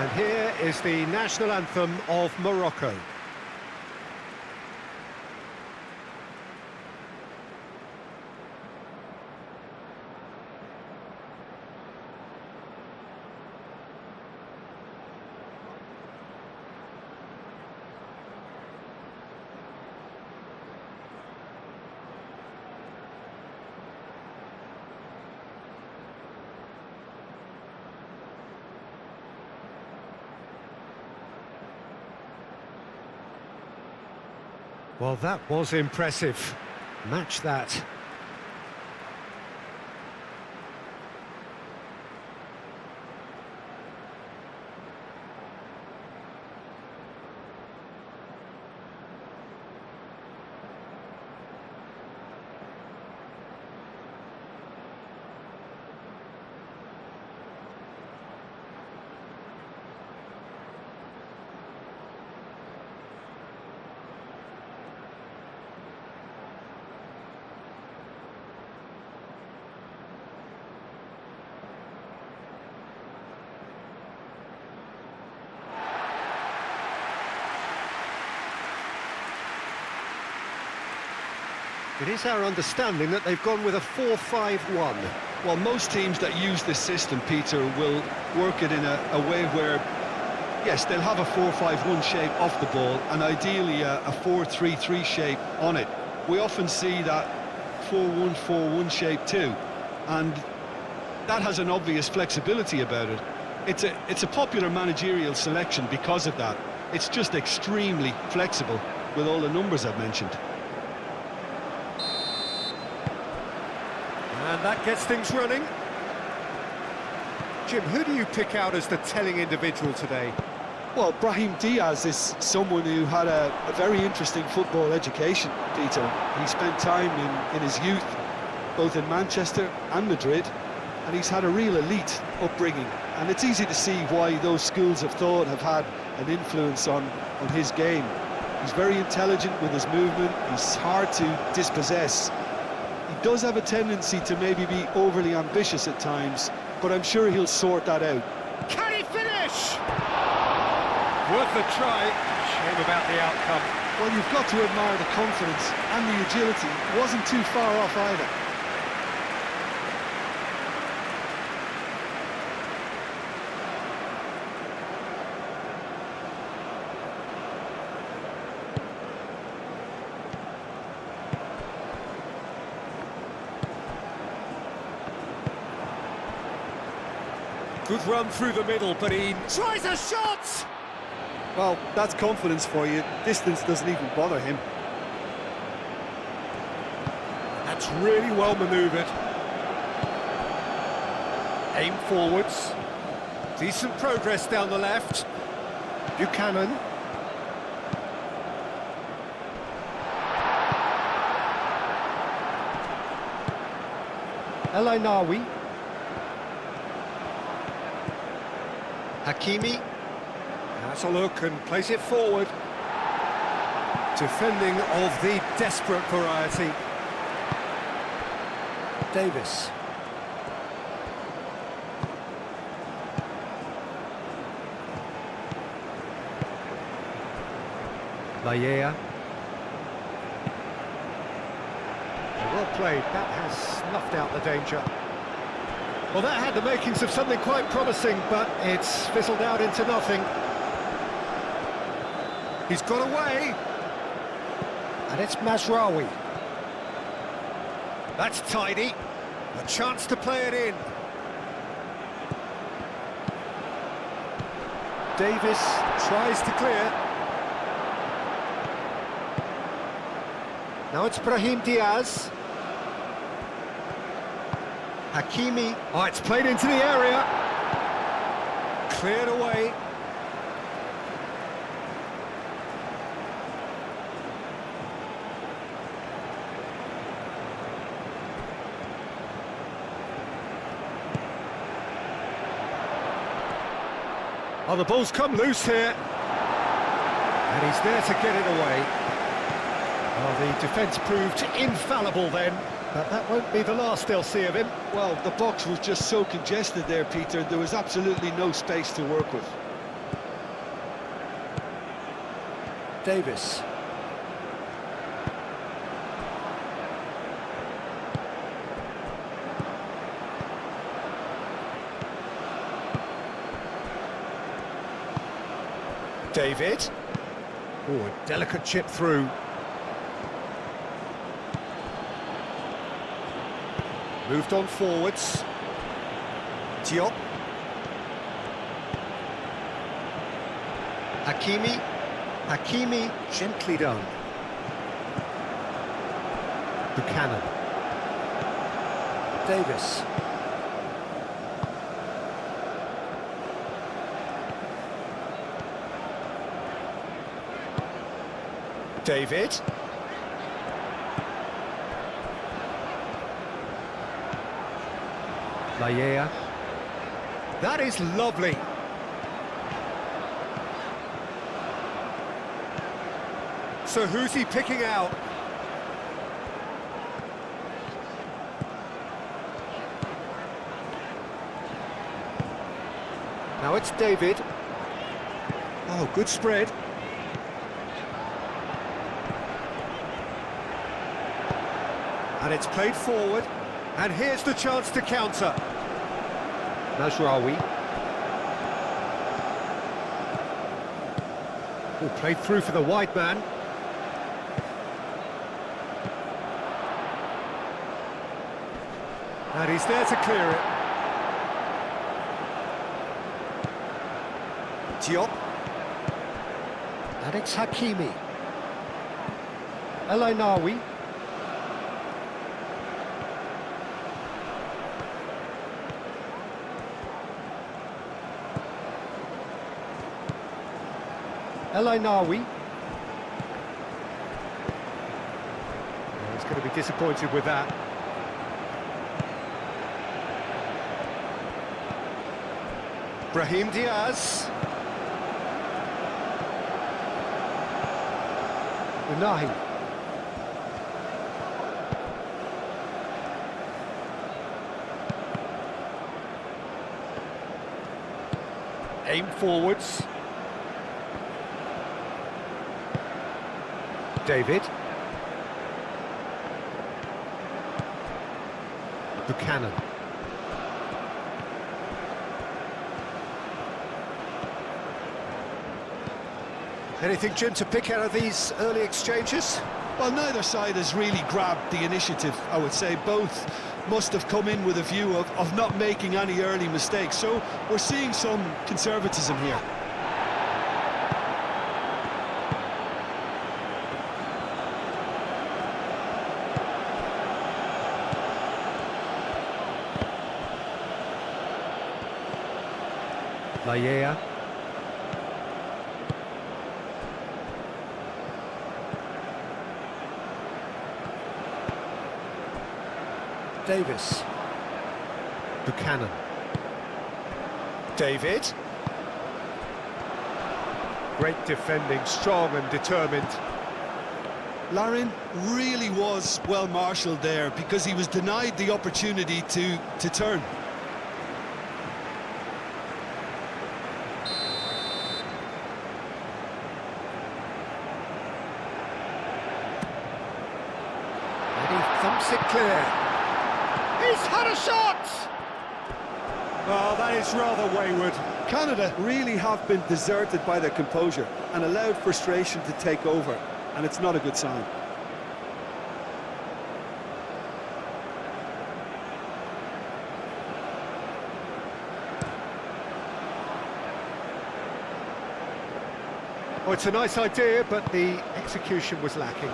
And here is the national anthem of Morocco. Well, that was impressive. Match that. It is our understanding that they've gone with a 4-5-1. Well, most teams that use this system, Peter, will work it in a way where, yes, they'll have a 4-5-1 shape off the ball and ideally a 4-3-3 shape on it. We often see that 4-1-4-1 shape too, and that has an obvious flexibility about it. It's a popular managerial selection because of that. It's just extremely flexible with all the numbers I've mentioned. And that gets things running. Jim, who do you pick out as the telling individual today? Well, Brahim Diaz is someone who had a very interesting football education, Peter. He spent time in his youth, both in Manchester and Madrid, and he's had a real elite upbringing. And it's easy to see why those schools of thought have had an influence on his game. He's very intelligent with his movement, he's hard to dispossess. He does have a tendency to maybe be overly ambitious at times, but I'm sure he'll sort that out. Can he finish? Worth a try. Shame about the outcome. Well, you've got to admire the confidence and the agility. It wasn't too far off either. Good run through the middle, but he tries a shot! Well, that's confidence for you. Distance doesn't even bother him. That's really well manoeuvred. Aim forwards. Decent progress down the left. Buchanan. El Ainawi. Hakimi. Has a look and plays it forward. Defending of the desperate variety. Davis. Laia. Well played, that has snuffed out the danger. Well, that had the makings of something quite promising, but it's fizzled out into nothing. He's got away. And it's Mazraoui. That's tidy. A chance to play it in. Davis tries to clear. Now it's Brahim Diaz. Hakimi. Oh, it's played into the area. Cleared away. Oh, the ball's come loose here. And he's there to get it away. Well, the defence proved infallible then. But that won't be the last they'll see of him. Well, the box was just so congested there, Peter. There was absolutely no space to work with. Davis. David. Oh, a delicate chip through. Moved on forwards. Diop. Hakimi. Hakimi, gently done. Buchanan. Davis. David. Laia. That is lovely. So who's he picking out? Now it's David. Oh, good spread. And it's played forward. And here's the chance to counter. Najraoui. Oh, played through for the wide man. And he's there to clear it. Diop. And it's Hakimi. El Ainaoui. El Ainaoui. He's going to be disappointed with that. Brahim Diaz. Unahi. Aim forwards. David. Buchanan. Anything, Jim, to pick out of these early exchanges? Well, neither side has really grabbed the initiative, I would say. Both must have come in with a view of not making any early mistakes. So we're seeing some conservatism here. Laia. Davis. Buchanan. David. Great defending, strong and determined. Larin really was well marshalled there because he was denied the opportunity to turn. And he thumps it clear. He's had a shot! Oh, that is rather wayward. Canada really have been deserted by their composure and allowed frustration to take over, and it's not a good sign. Oh, it's a nice idea, but the execution was lacking.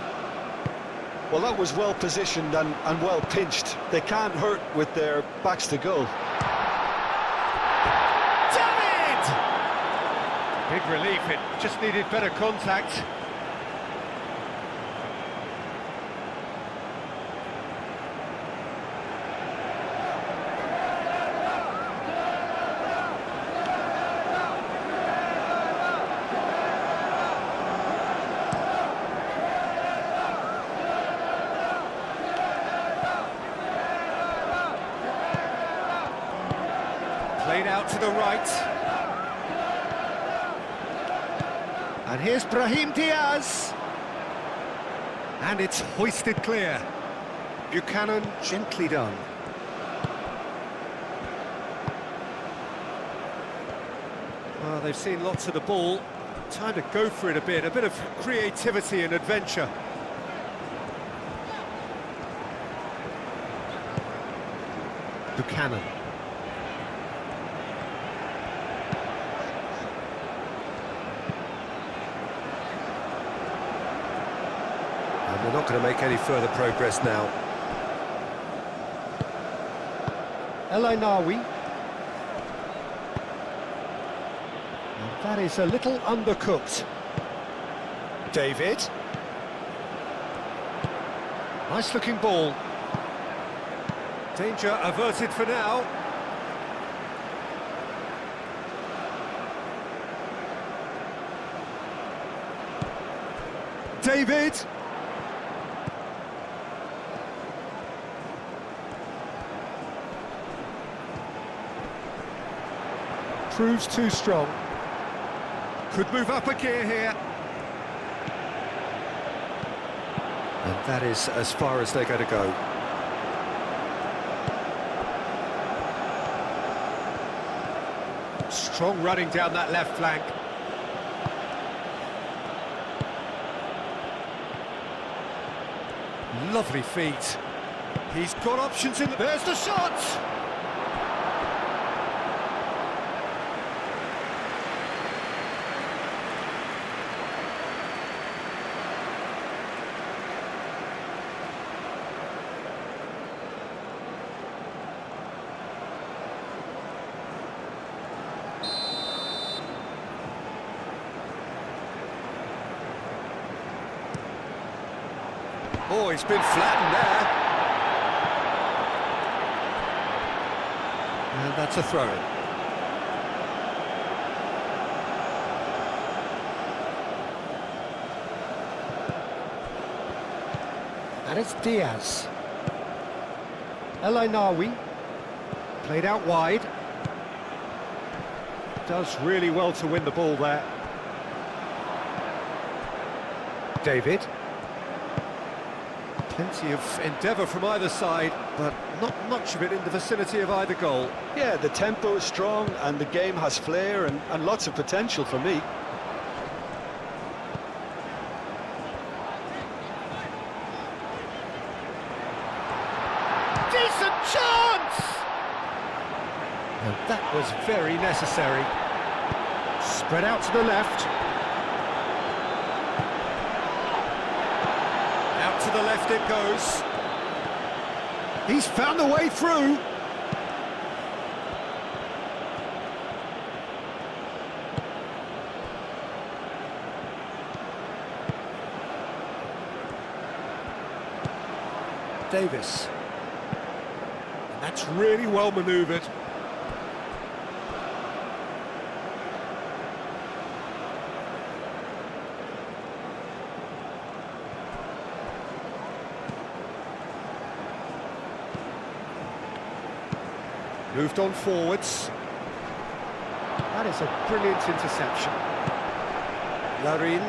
Well, that was well positioned and well pinched. They can't hurt with their backs to goal. David! Big relief, it just needed better contact. Played out to the right. And here's Brahim Diaz. And it's hoisted clear. Buchanan gently done. Well, they've seen lots of the ball. Time to go for it a bit of creativity and adventure. Buchanan. And they're not going to make any further progress now. El Ainawi. And that is a little undercooked. David. Nice looking ball. Danger averted for now. David. Proves too strong. Could move up a gear here. And that is as far as they're going to go. Strong running down that left flank. Lovely feet. He's got options in. There's the shot! Oh, he's been flattened there. And that's a throw-in. And it's Diaz. El Ainawi. Played out wide. Does really well to win the ball there. David. Plenty of endeavour from either side, but not much of it in the vicinity of either goal. Yeah, the tempo is strong and the game has flair and lots of potential for me. Decent chance! And that was very necessary. Spread out to the left. To the left it goes. He's found a way through. Davis. And that's really well manoeuvred. Moved on forwards. That is a brilliant interception. Larin.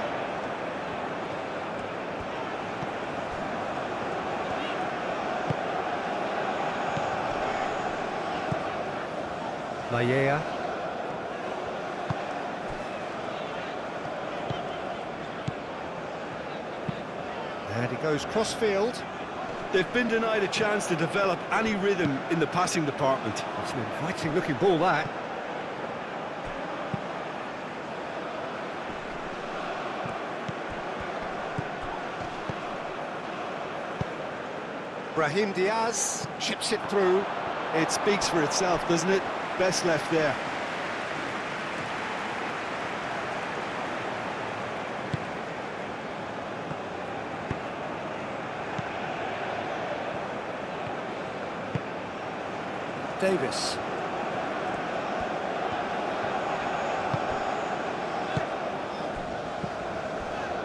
Layea. And he goes cross-field. They've been denied a chance to develop any rhythm in the passing department. It's an inviting looking ball, that. Brahim Diaz chips it through. It speaks for itself, doesn't it? Best left there. Davis.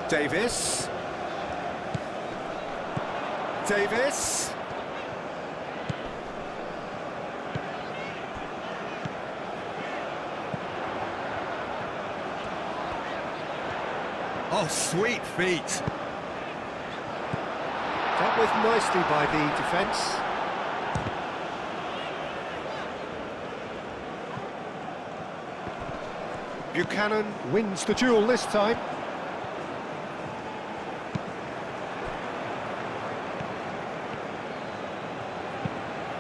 Davis. Davis. Oh, sweet feet. Dealt with nicely by the defence. Buchanan wins the duel this time.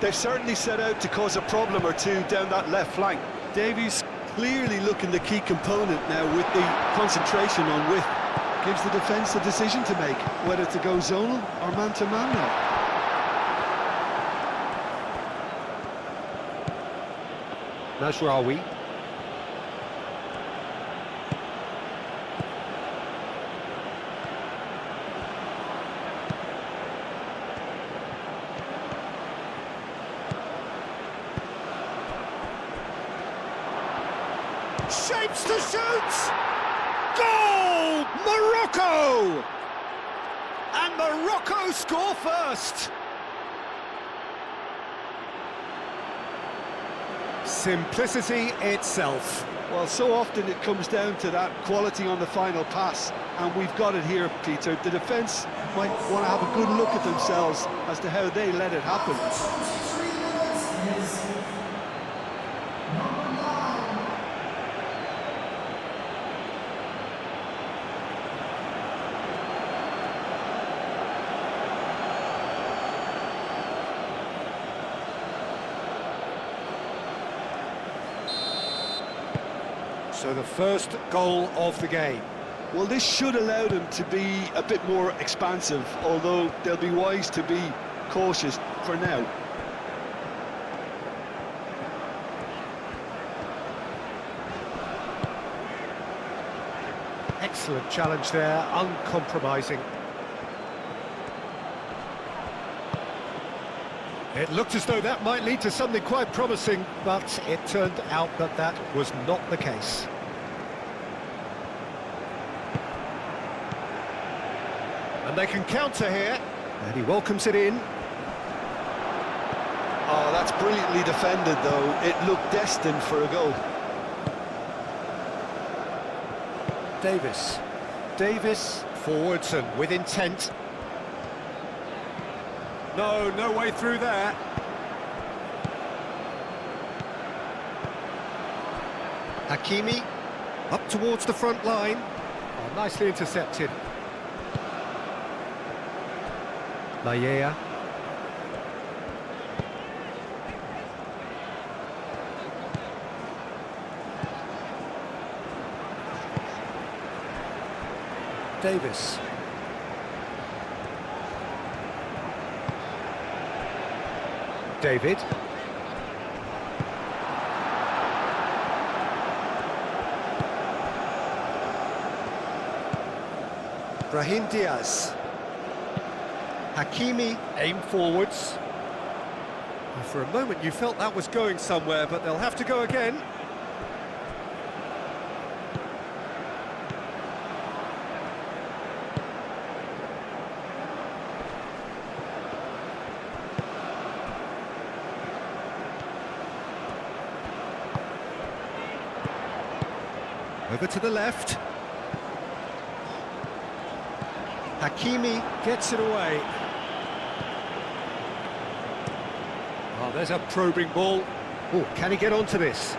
They've certainly set out to cause a problem or two down that left flank. Davies clearly looking the key component now with the concentration on width. Gives the defence the decision to make, whether to go zonal or man-to-man now. Najraoui. Shapes to shoot! Goal! Morocco! And Morocco score first! Simplicity itself. Well, so often it comes down to that quality on the final pass, and we've got it here, Peter. The defence might want to have a good look at themselves as to how they let it happen. So the first goal of the game. Well, this should allow them to be a bit more expansive, although they'll be wise to be cautious for now. Excellent challenge there, uncompromising. It looked as though that might lead to something quite promising, but it turned out that that was not the case. And they can counter here, and he welcomes it in. Oh, that's brilliantly defended, though. It looked destined for a goal. Davis, forwards and with intent. No way through there. Hakimi, up towards the front line. Oh, nicely intercepted. Layea. Davis. David. Brahim Diaz. Hakimi, aim forwards. Well, for a moment you felt that was going somewhere, but they'll have to go again. Over to the left. Hakimi gets it away. Oh, there's a probing ball. Oh, can he get onto this?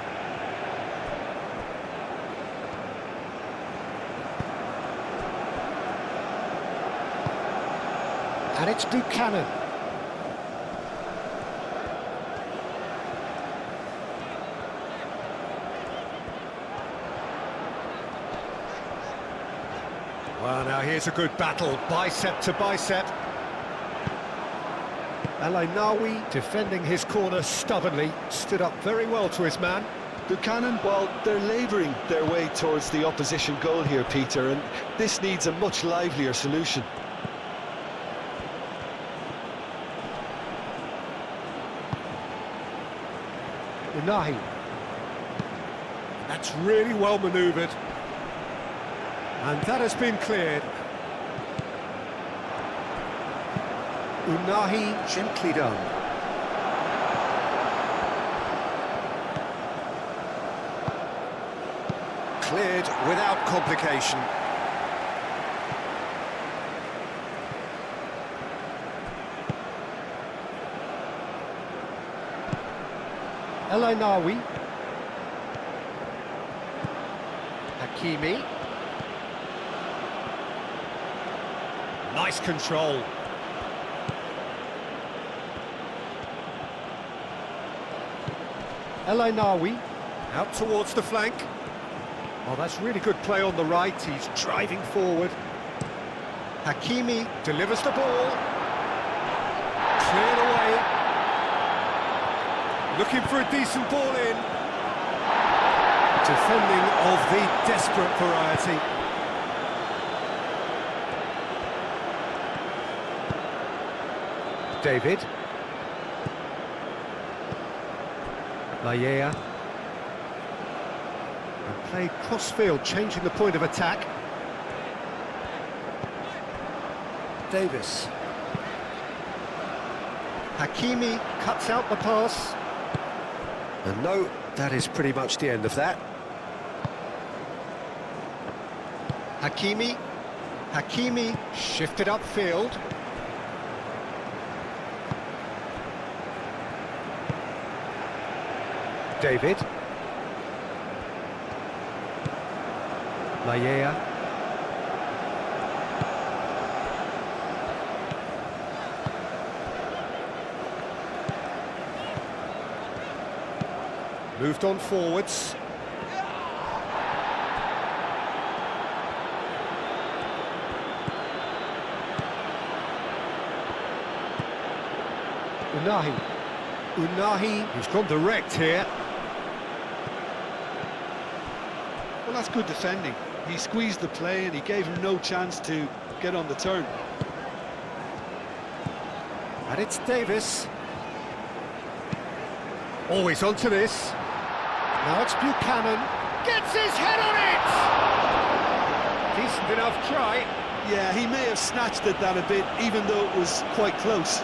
And it's Buchanan. Well, now here's a good battle, bicep to bicep. Al-Ainawi defending his corner stubbornly, stood up very well to his man. Buchanan, well, they're labouring their way towards the opposition goal here, Peter, and this needs a much livelier solution. Unahi. That's really well manoeuvred. And that has been cleared. Unahi gently done. Cleared without complication. El Ainawi. Hakimi. Nice control. El Ainawi. Out towards the flank. Oh, that's really good play on the right. He's driving forward. Hakimi delivers the ball. Cleared away. Looking for a decent ball in. Defending of the desperate variety. David. Laya. And played cross-field, changing the point of attack. Davis. Hakimi cuts out the pass. And no, that is pretty much the end of that. Hakimi. Hakimi shifted upfield. David. Laya. Moved on forwards. Unahi, he's gone direct here. Well, that's good defending. He squeezed the play and he gave him no chance to get on the turn. And it's Davis. Always onto this. Now it's Buchanan. Gets his head on it! Decent enough try. Yeah, he may have snatched at that a bit, even though it was quite close.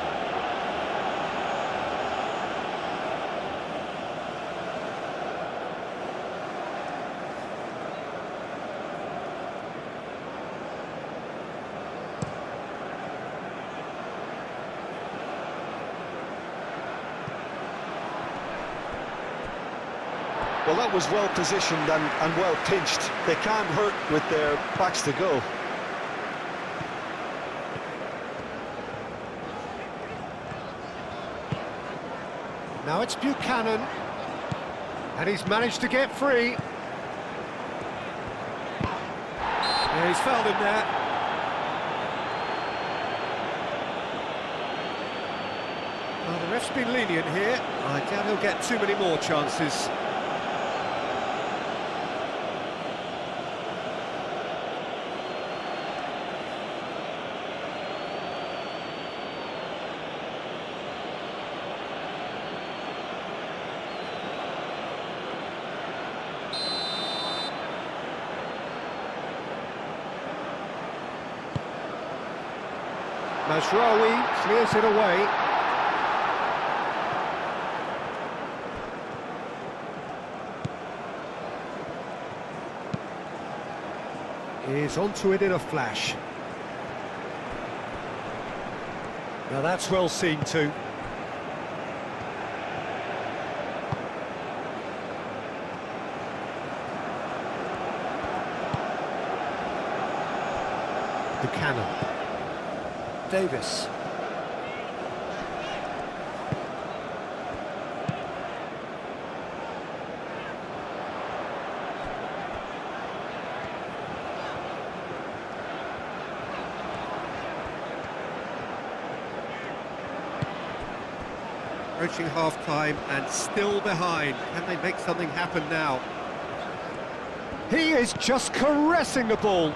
Well, that was well positioned and well pinched. They can't hurt with their backs to go. Now it's Buchanan. And he's managed to get free. Yeah, he's fouled him there. Well, the ref's been lenient here. I doubt he'll get too many more chances. Mazraoui clears it away. Is onto it in a flash. Now that's well seen too. Buchanan. Davis. Approaching half-time and still behind. Can they make something happen now? He is just caressing the ball.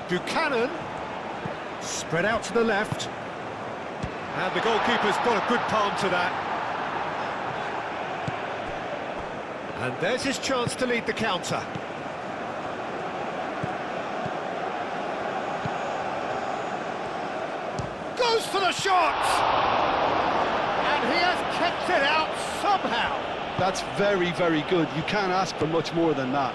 Buchanan, spread out to the left, and the goalkeeper's got a good palm to that. And there's his chance to lead the counter. Goes for the shot! And he has kept it out somehow. That's very, very good. You can't ask for much more than that.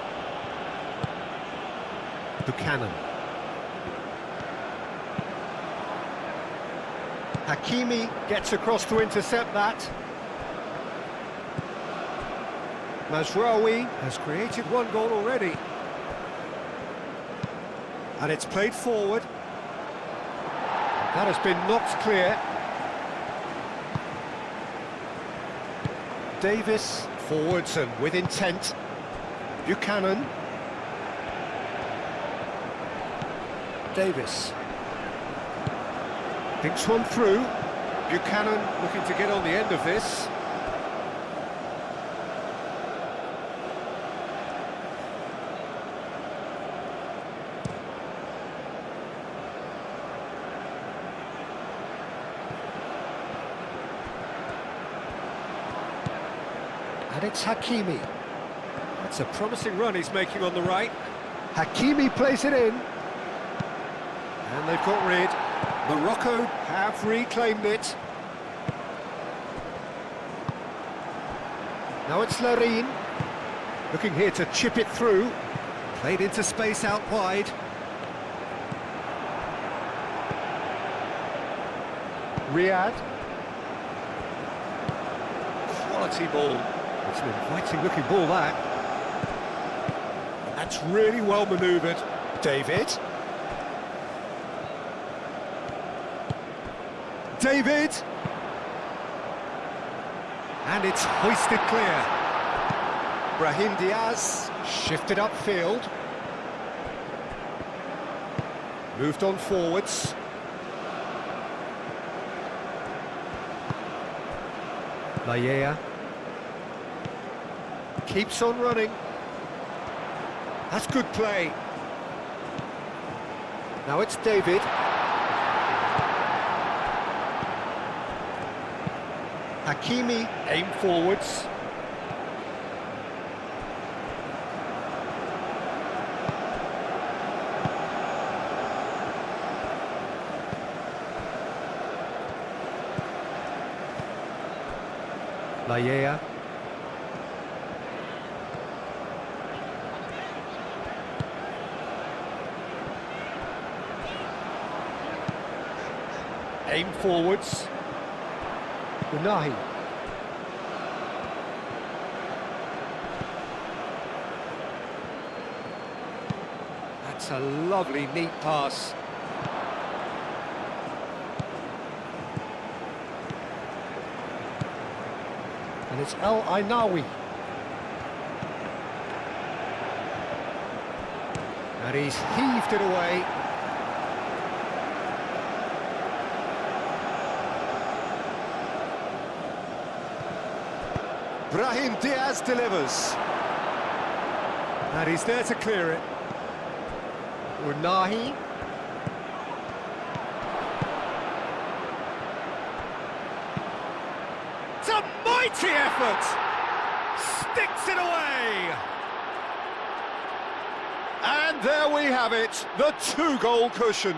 Hakimi gets across to intercept that. Mazraoui has created one goal already. And it's played forward. That has been knocked clear. Davis forwards and with intent. Buchanan. Davis. Thinks one through. Buchanan looking to get on the end of this. And it's Hakimi. That's a promising run he's making on the right. Hakimi plays it in. And they've got rid. Morocco have reclaimed it. Now it's Larine. Looking here to chip it through. Played into space out wide. Riyad. Quality ball. It's an inviting looking ball, that. That's really well manoeuvred. David. David! And it's hoisted clear. Brahim Diaz shifted upfield. Moved on forwards. Layea. Keeps on running. That's good play. Now it's David. Hakimi aim forwards. Layea. Aim forwards. Unahi. That's a lovely, neat pass. And it's El Ainawi. And he's heaved it away. Brahim Diaz delivers. And he's there to clear it. Unahi. It's a mighty effort! Sticks it away! And there we have it, the 2-goal cushion.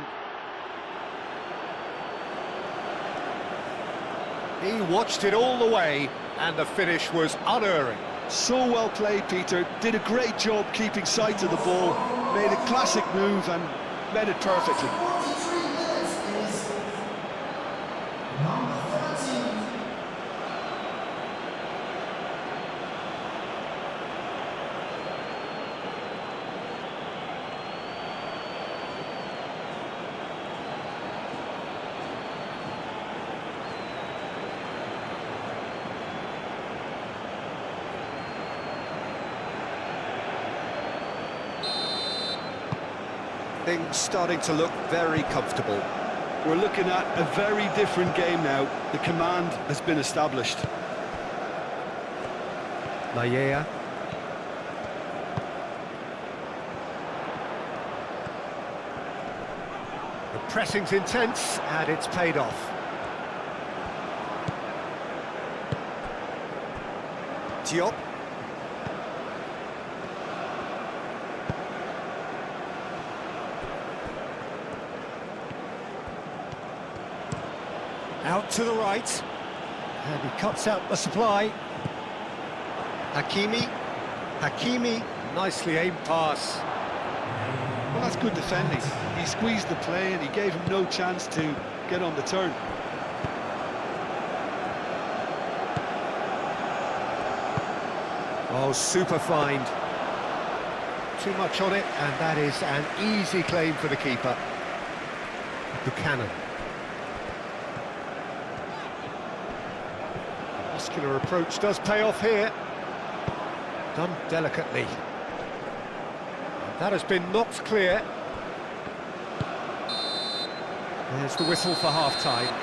He watched it all the way, and the finish was unerring. So well played, Peter. Did a great job keeping sight of the ball. Made a classic move and read it perfectly. Things starting to look very comfortable. We're looking at a very different game now. The command has been established. Layea. The pressing's intense, and it's paid off. Diop. Out to the right, and he cuts out the supply. Hakimi, nicely aimed pass. Well, that's good defending. He squeezed the play and he gave him no chance to get on the turn. Oh, super find. Too much on it, and that is an easy claim for the keeper. Buchanan. Muscular approach does pay off here. Done delicately. And that has been knocked clear. There's the whistle for half-time.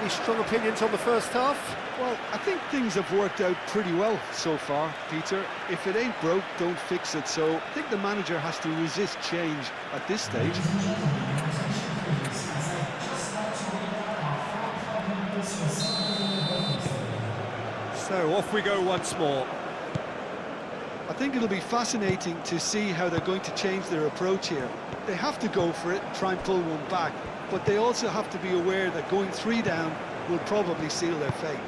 Any strong opinions on the first half? Well, I think things have worked out pretty well so far, Peter. If it ain't broke, don't fix it. So I think the manager has to resist change at this stage. So off we go once more. I think it'll be fascinating to see how they're going to change their approach here. They have to go for it and try and pull one back, but they also have to be aware that going 3 down will probably seal their fate.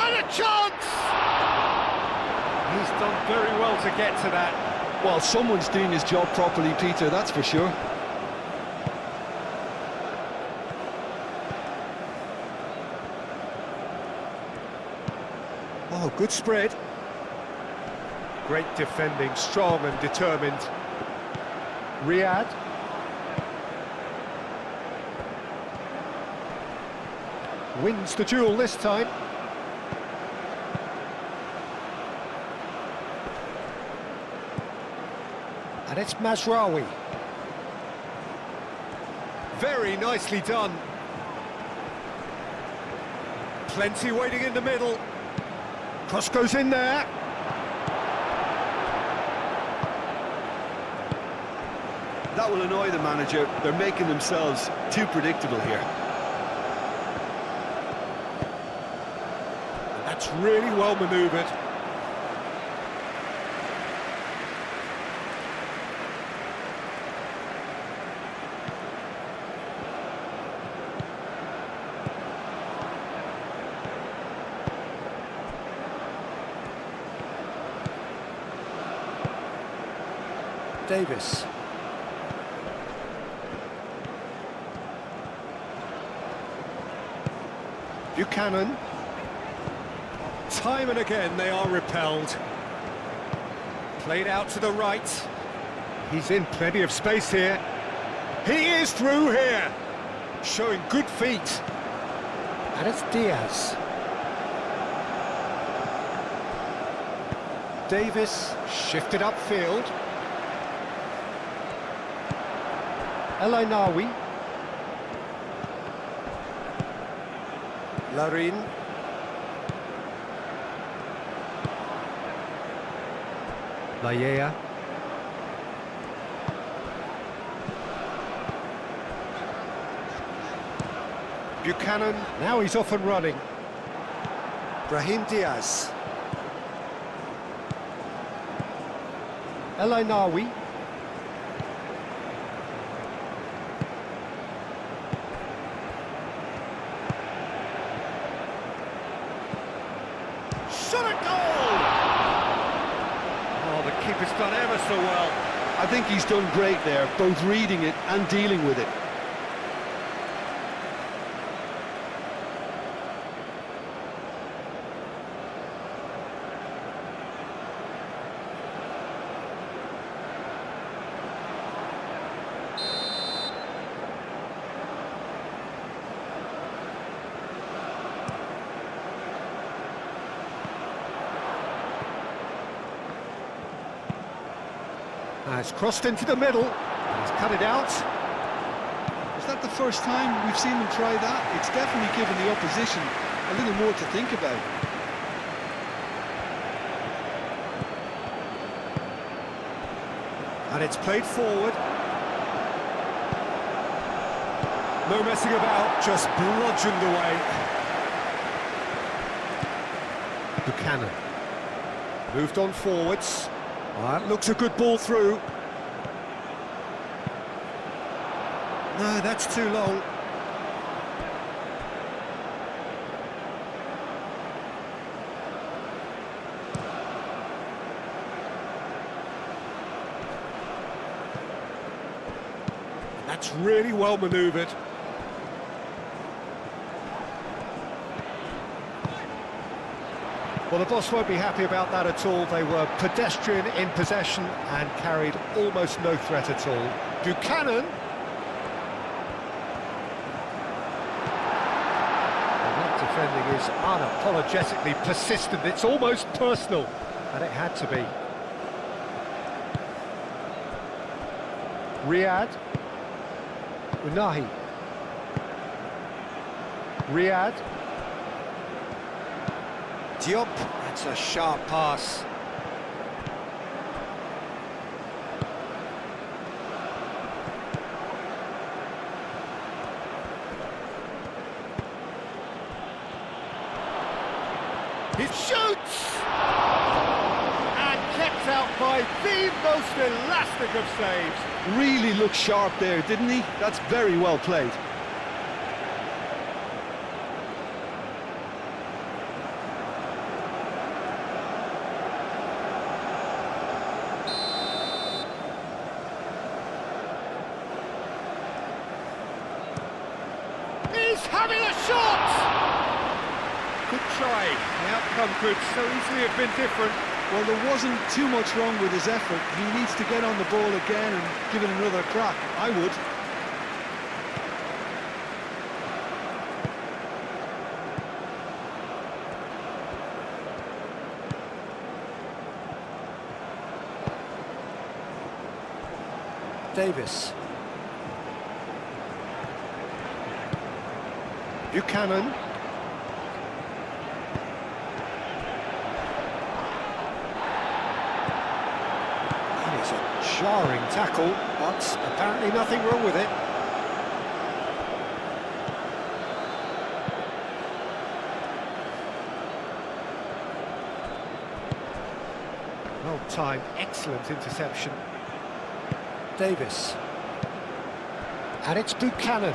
And a chance! He's done very well to get to that. Well, someone's doing his job properly, Peter, that's for sure. Oh, good spread. Great defending, strong and determined. Riyad. Wins the duel this time. And it's Mazraoui. Very nicely done. Plenty waiting in the middle. Cross goes in there. That will annoy the manager. They're making themselves too predictable here. And that's really well manoeuvred. Davis. Buchanan. Time and again they are repelled. Played out to the right. He's in plenty of space here. He is through here. Showing good feet. And it's Diaz. Davis shifted upfield. El Ainawi. Larin. Layea. Buchanan, now he's off and running. Brahim Diaz. El Ainawi. Shot a goal! Oh, the keeper's done ever so well. I think he's done great there, both reading it and dealing with it. It's crossed into the middle. He's cut it out. Is that the first time we've seen them try that? It's definitely given the opposition a little more to think about. And it's played forward. No messing about, just bludgeoned away. Buchanan. Moved on forwards. That looks a good ball through. No, that's too long. That's really well manoeuvred. Well, the boss won't be happy about that at all. They were pedestrian in possession and carried almost no threat at all. Buchanan. And that defending is unapologetically persistent. It's almost personal, and it had to be. Riyad. Unahi. Riyad. Diop, that's a sharp pass. He shoots! And kept out by the most elastic of saves. Really looked sharp there, didn't he? That's very well played. He's having a shot! Good try. The outcome could so easily have been different. Well, there wasn't too much wrong with his effort. He needs to get on the ball again and give it another crack. I would. Davis. Buchanan. That is a jarring tackle, but apparently nothing wrong with it. Well timed, excellent interception. Davis. And it's Buchanan.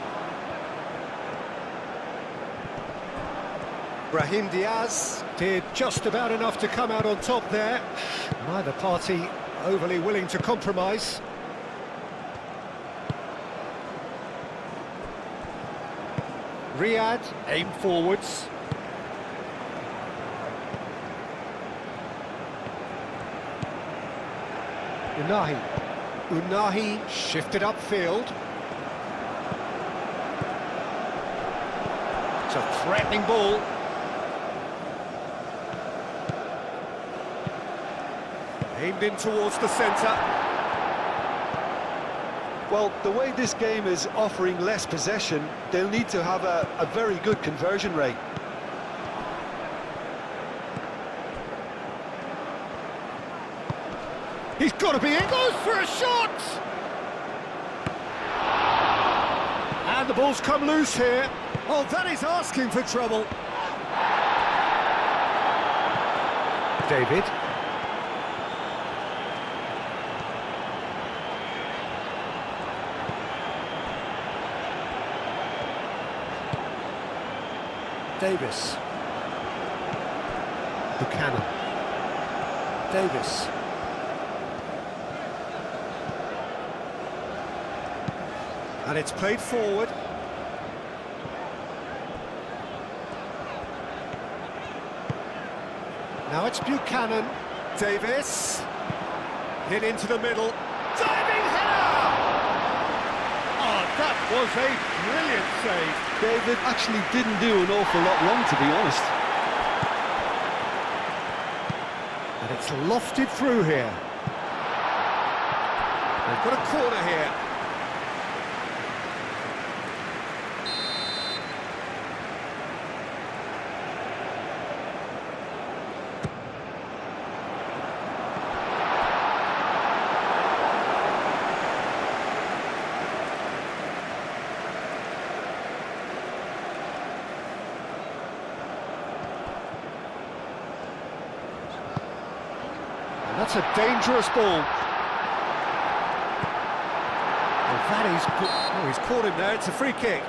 Brahim Diaz did just about enough to come out on top there. Neither party overly willing to compromise. Riyad, aim forwards. Unahi shifted upfield. It's a threatening ball. Aimed in towards the centre. Well, the way this game is offering less possession, they'll need to have a very good conversion rate. He's got to be in. Goes for a shot! And the ball's come loose here. Oh, that is asking for trouble. David. Davis. Buchanan. Davis. And it's played forward. Now it's Buchanan. Davis. Hit into the middle. Diving header! Oh, that was a brilliant save. David actually didn't do an awful lot wrong, to be honest. And it's lofted through here. They've got a corner here. That's a dangerous ball. Well, that is good. Oh, he's caught him there. It's a free kick.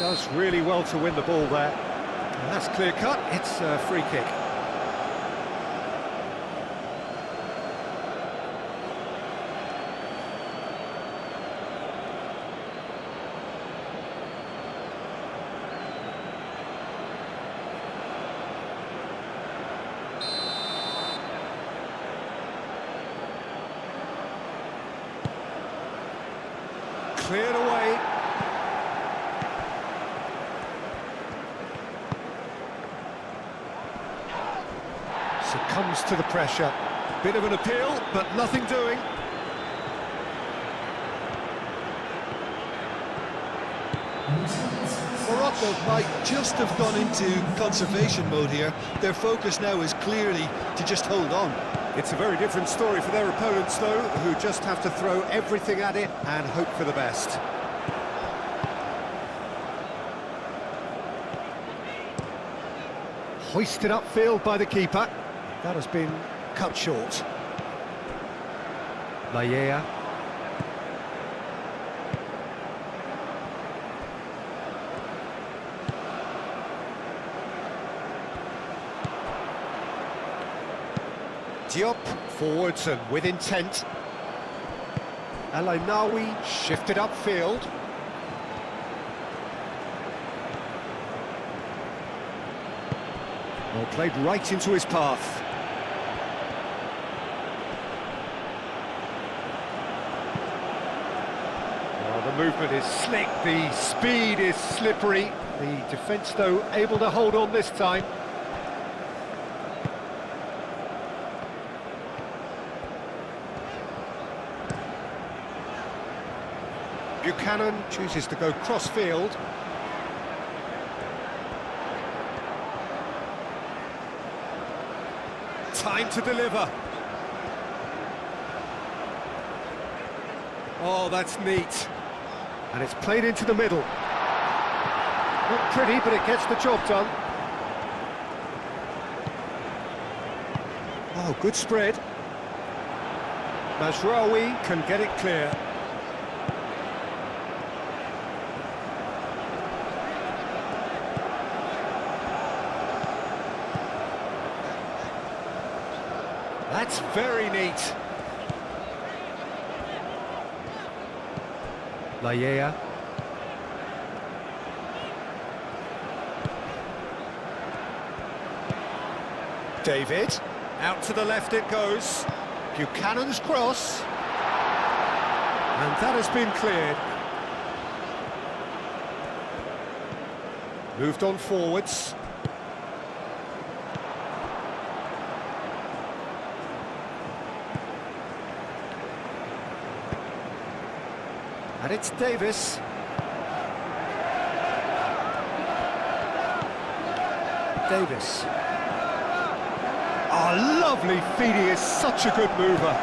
Does really well to win the ball there. And that's clear cut, it's a free kick. Cleared away. Succumbs to the pressure. Bit of an appeal, but nothing doing. Morocco might just have gone into conservation mode here. Their focus now is clearly to just hold on. It's a very different story for their opponents, though, who just have to throw everything at it and hope for the best. Hoisted upfield by the keeper. That has been cut short. Layea. Diop forwards and with intent. El Ainaoui shifted upfield. Well, played right into his path. Well, the movement is slick, the speed is slippery. The defence, though, able to hold on this time. Buchanan chooses to go cross-field. Time to deliver. Oh, that's neat. And it's played into the middle. Not pretty, but it gets the job done. Oh, good spread. Mazraoui can get it clear. That's very neat. Layea. David. Out to the left it goes. Buchanan's cross. And that has been cleared. Moved on forwards. And it's Davis. Davis. Oh, lovely feed, he is such a good mover.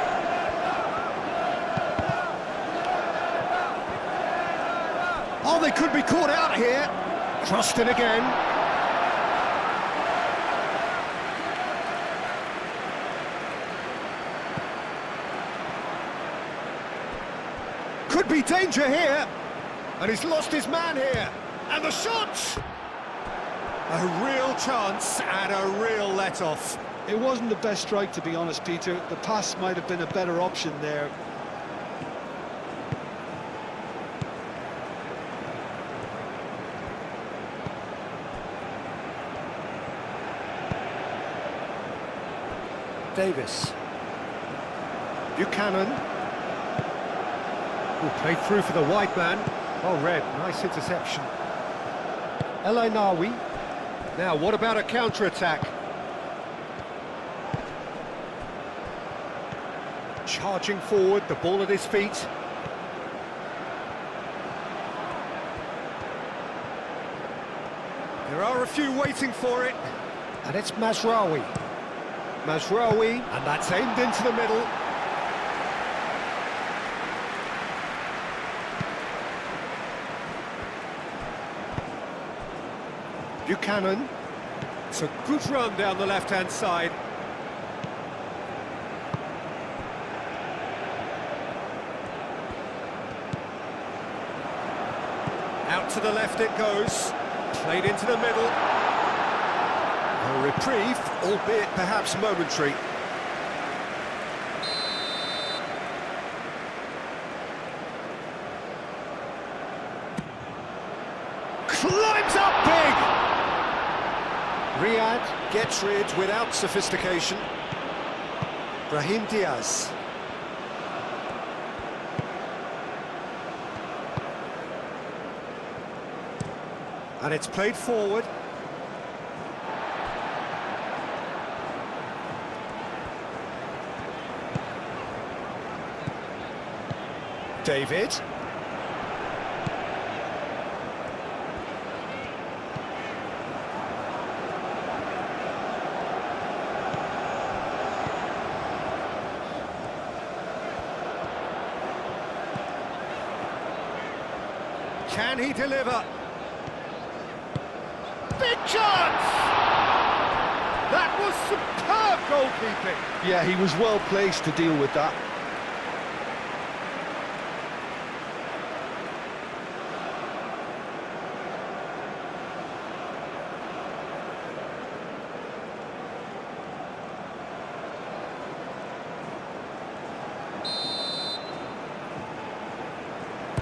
Oh, they could be caught out here. Crossed in again. Could be danger here, and he's lost his man here, and the shot! A real chance and a real let-off. It wasn't the best strike, to be honest, Peter. The pass might have been a better option there. Davis. Buchanan. Ooh, played through for the wide man. Oh, Red, nice interception. El Ainaoui. Now, what about a counter-attack? Charging forward, the ball at his feet. There are a few waiting for it. And it's Mazraoui. Mazraoui, and that's aimed into the middle. Buchanan. It's a good run down the left-hand side. Out Out to the left it goes. Played into the middle. A reprieve, albeit perhaps momentary. Climbs up big! Riyad gets rid without sophistication. Brahim Diaz. And it's played forward. David. Can he deliver? Big chance! That was superb goalkeeping. Yeah, he was well placed to deal with that.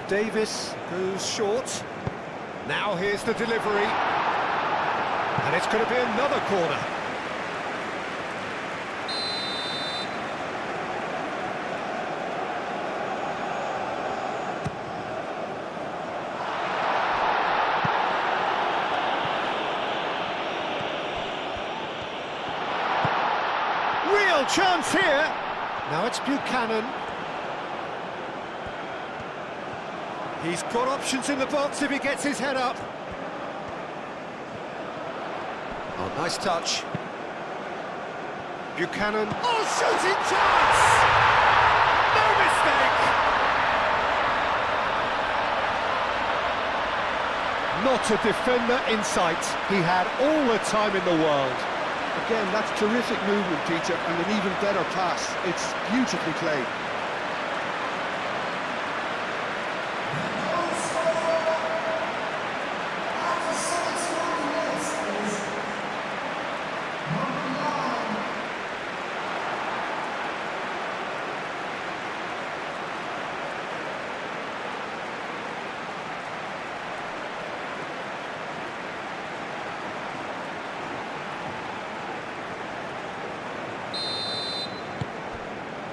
Davis goes short. Now here's the delivery. And it's going to be another corner. Real chance here. Now it's Buchanan. He's got options in the box if he gets his head up. Oh, nice touch. Buchanan. Oh, shooting chance! No mistake! Not a defender in sight. He had all the time in the world. Again, that's terrific movement, Peter, and an even better pass. It's beautifully played.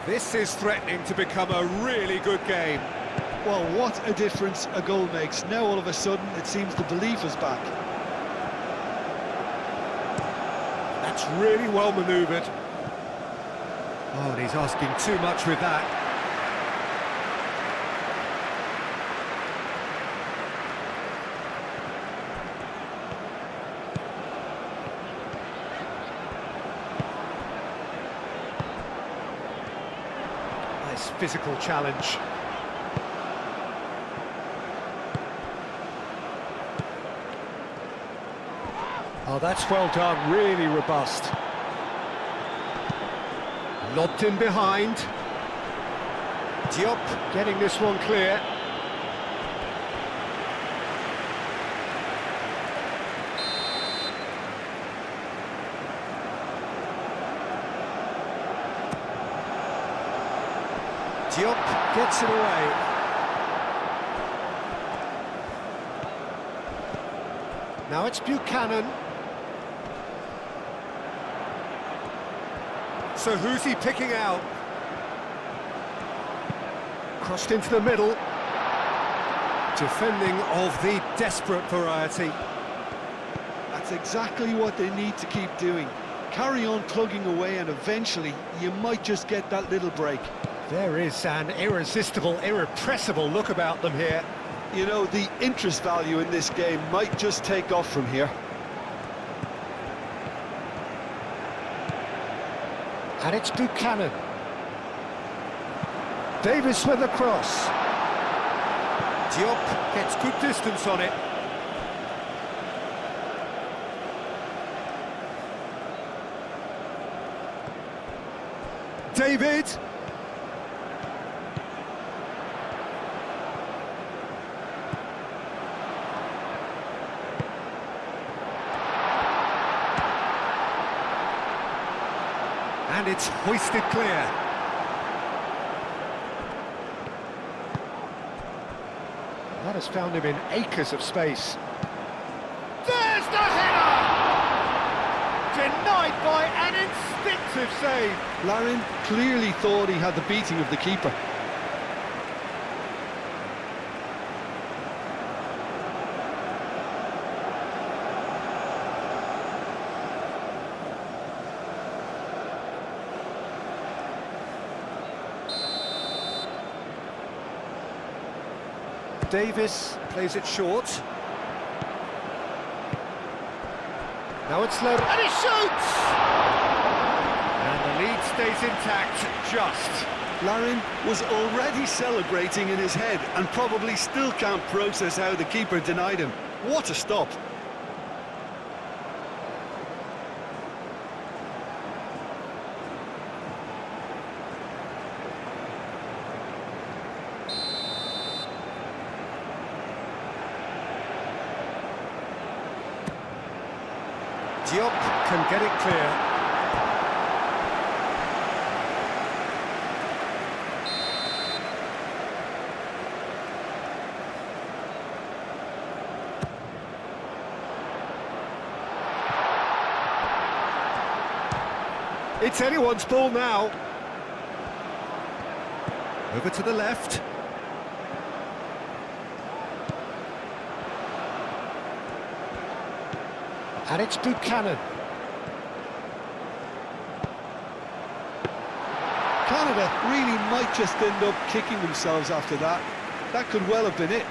This is threatening to become a really good game. Well, what a difference a goal makes. Now all of a sudden it seems the belief is back. That's really well manoeuvred. Oh, and he's asking too much with that. Nice physical challenge. Oh, that's well done, really robust. Lobbed in behind. Diop getting this one clear. Diop gets it away. Now it's Buchanan. So who's he picking out? Crossed into the middle. Defending of the desperate variety. That's exactly what they need to keep doing. Carry on plugging away and eventually you might just get that little break. There is an irresistible, irrepressible look about them here. You know, the interest value in this game might just take off from here. And it's Buchanan. Davis with a cross. Diop gets good distance on it. David. And it's hoisted clear. That has found him in acres of space. There's the header! Denied by an instinctive save. Larin clearly thought he had the beating of the keeper. Davis plays it short. Now it's low, and he shoots! And the lead stays intact, just. Larin was already celebrating in his head and probably still can't process how the keeper denied him. What a stop! Diop can get it clear. It's anyone's ball now. Over to the left. And it's Buchanan. Canada really might just end up kicking themselves after that. That could well have been it.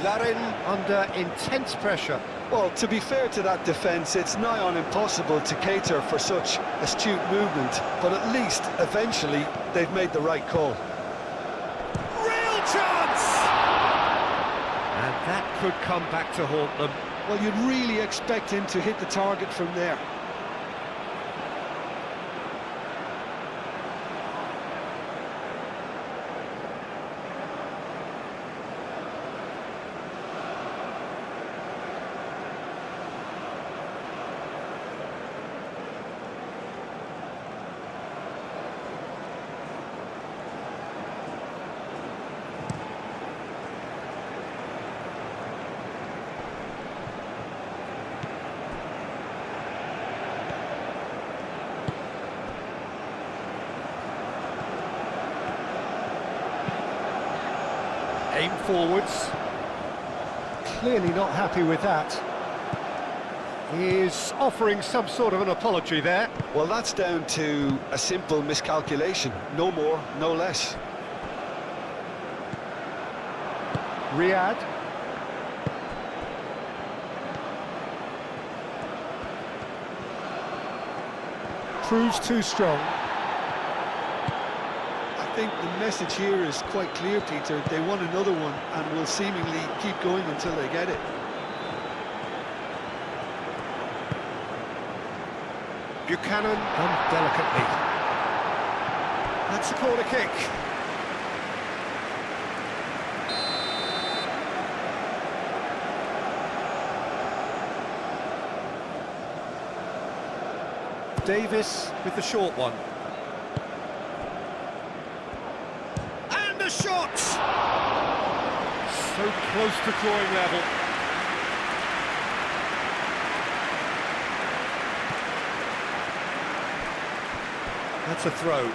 Larin under intense pressure. Well, to be fair to that defence, it's nigh on impossible to cater for such astute movement, but at least, eventually, they've made the right call. Real chance! And that could come back to haunt them. Well, you'd really expect him to hit the target from there. Aim forwards. Clearly not happy with that. He is offering some sort of an apology there. Well, that's down to a simple miscalculation. No more, no less. Riyad. Proves too strong. I think the message here is quite clear, Peter. They want another one and will seemingly keep going until they get it. Buchanan delicately. That's a corner kick. Davis with the short one. And a shot! So close to drawing level. That's a throw.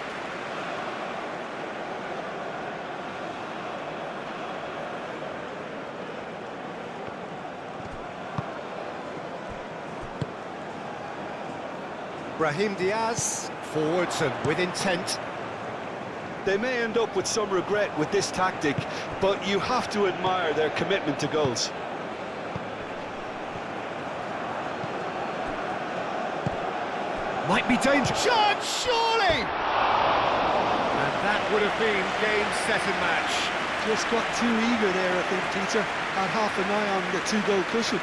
Brahim Diaz, forwards and with intent. They may end up with some regret with this tactic, but you have to admire their commitment to goals. Might be dangerous. Shot, surely! And that would have been game, set and match. Just got too eager there, I think, Peter. Had half an eye on the two-goal cushion.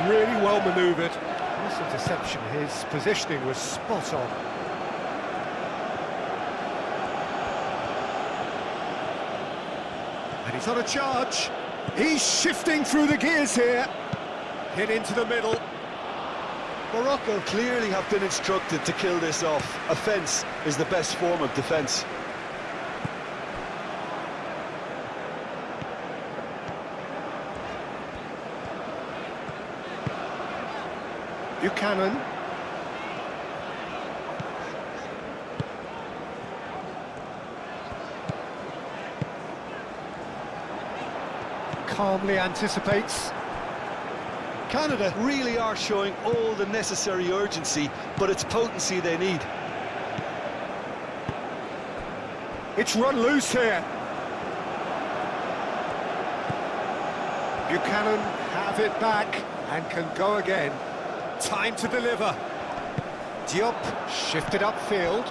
really well manoeuvred. This interception, his positioning was spot on. And he's on a charge. He's shifting through the gears here. Hit into the middle. Morocco clearly have been instructed to kill this off. Offence is the best form of defence. Buchanan. Calmly anticipates. Canada really are showing all the necessary urgency, but it's potency they need. It's run loose here. Buchanan have it back and can go again. Time to deliver. Diop shifted upfield.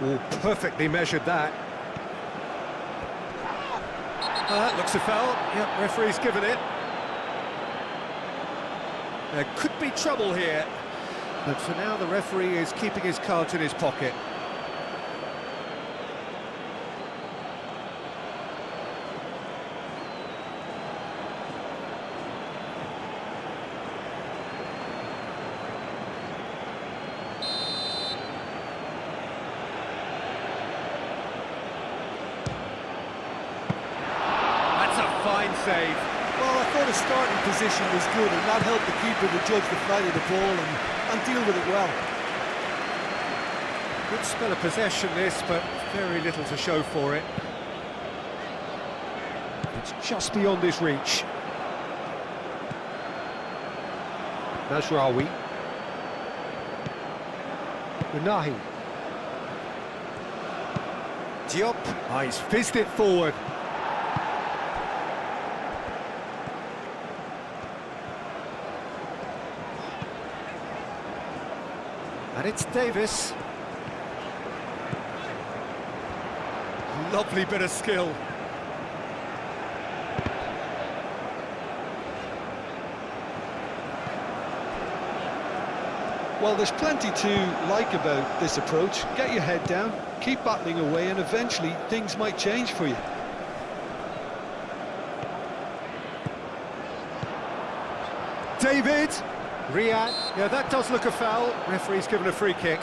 Oh, perfectly measured that. Looks a foul. Yep, referee's given it. There could be trouble here, but for now the referee is keeping his cards in his pocket. Fine save. Well, I thought his starting position was good, and that helped the keeper to judge the flight of the ball and deal with it well. Good spell of possession this, but very little to show for it. It's just beyond his reach. Nasraoui. Unahi. Diop. Oh, he's fizzed it forward. And it's Davis. Lovely bit of skill. Well, there's plenty to like about this approach. Get your head down, keep battling away, and eventually things might change for you. David. Riyad. Yeah, that does look a foul. Referee's given a free kick.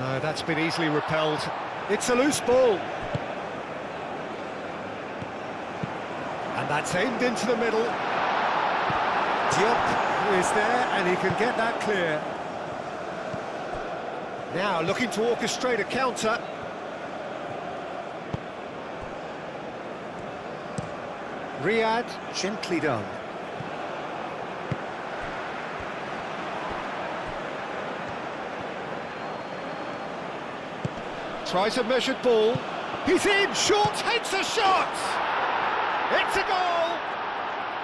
No, that's been easily repelled. It's a loose ball. And that's aimed into the middle. Diop is there and he can get that clear. Now looking to orchestrate a counter. Riyad, gently done. Tries a measured ball. He's in, short, hits a shot! It's a goal!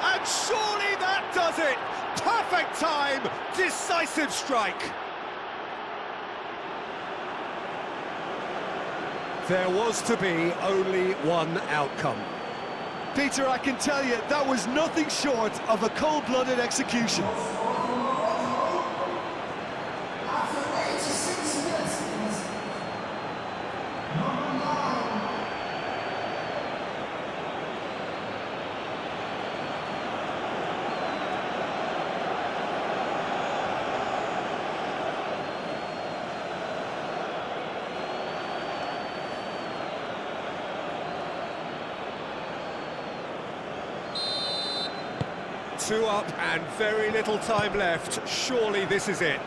And surely that does it! Perfect time, decisive strike. There was to be only one outcome. Peter, I can tell you, that was nothing short of a cold-blooded execution. Two up and very little time left. Surely this is it.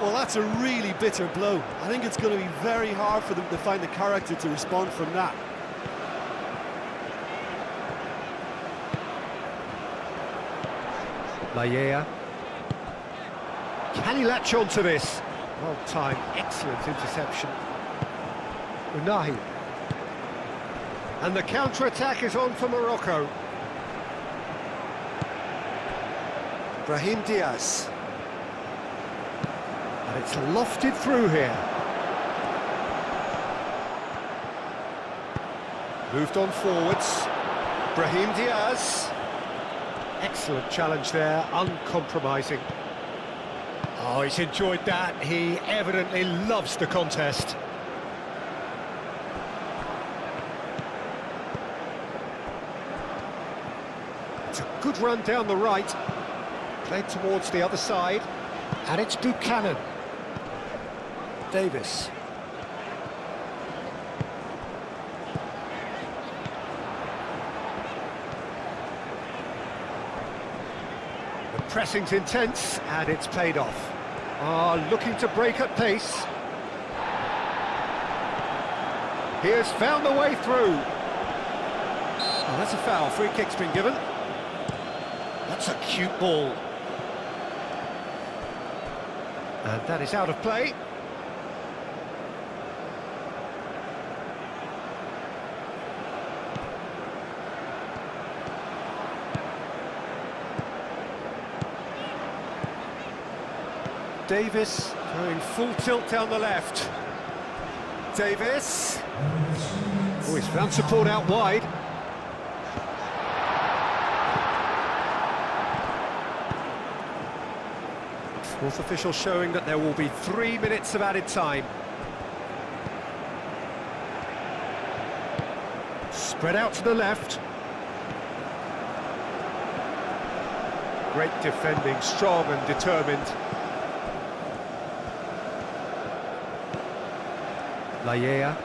Well, that's a really bitter blow. I think it's going to be very hard for them to find the character to respond from that. Layea. Can he latch on to this? Well timed, excellent interception. Unahi. And the counter-attack is on for Morocco. Brahim Diaz. And it's lofted through here. Moved on forwards. Brahim Diaz. Excellent challenge there, uncompromising. Oh, he's enjoyed that. He evidently loves the contest. It's a good run down the right. Played towards the other side. And it's Buchanan. Davis. The pressing's intense, and it's paid off. Looking to break at pace. He has found the way through. Oh, that's a foul. Free kick's been given. That's a cute ball. And that is out of play. Davis going full tilt down the left. Davis. Oh, he's found support out wide. Fourth official showing that there will be 3 minutes of added time. Spread out to the left. Great defending, strong and determined. Laya.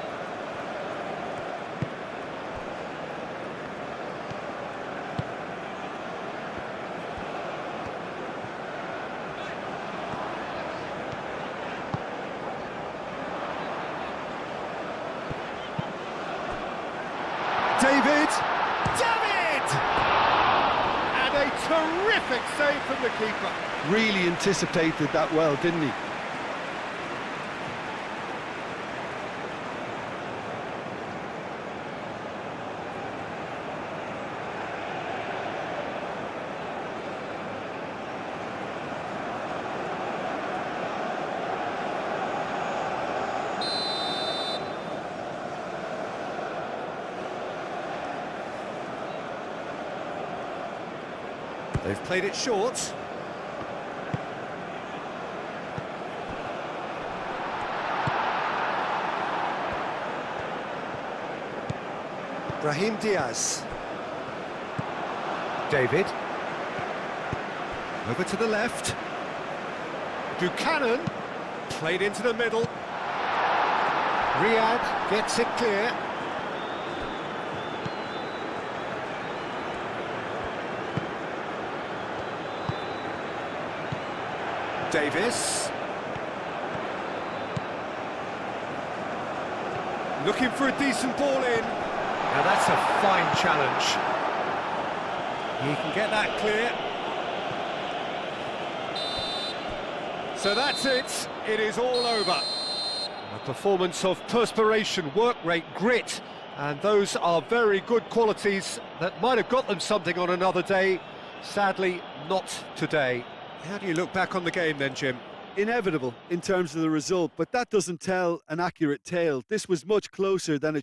David! And a terrific save from the keeper. Really anticipated that well, didn't he? They've played it short. Brahim Diaz. David. Over to the left. Buchanan. Played into the middle. Riyad gets it clear. Davis. Looking for a decent ball in. Now that's a fine challenge. He can get that clear. So that's it. It is all over. A performance of perspiration, work rate, grit, and those are very good qualities that might have got them something on another day. Sadly, not today. How do you look back on the game then, Jim? Inevitable in terms of the result, but that doesn't tell an accurate tale. This was much closer than it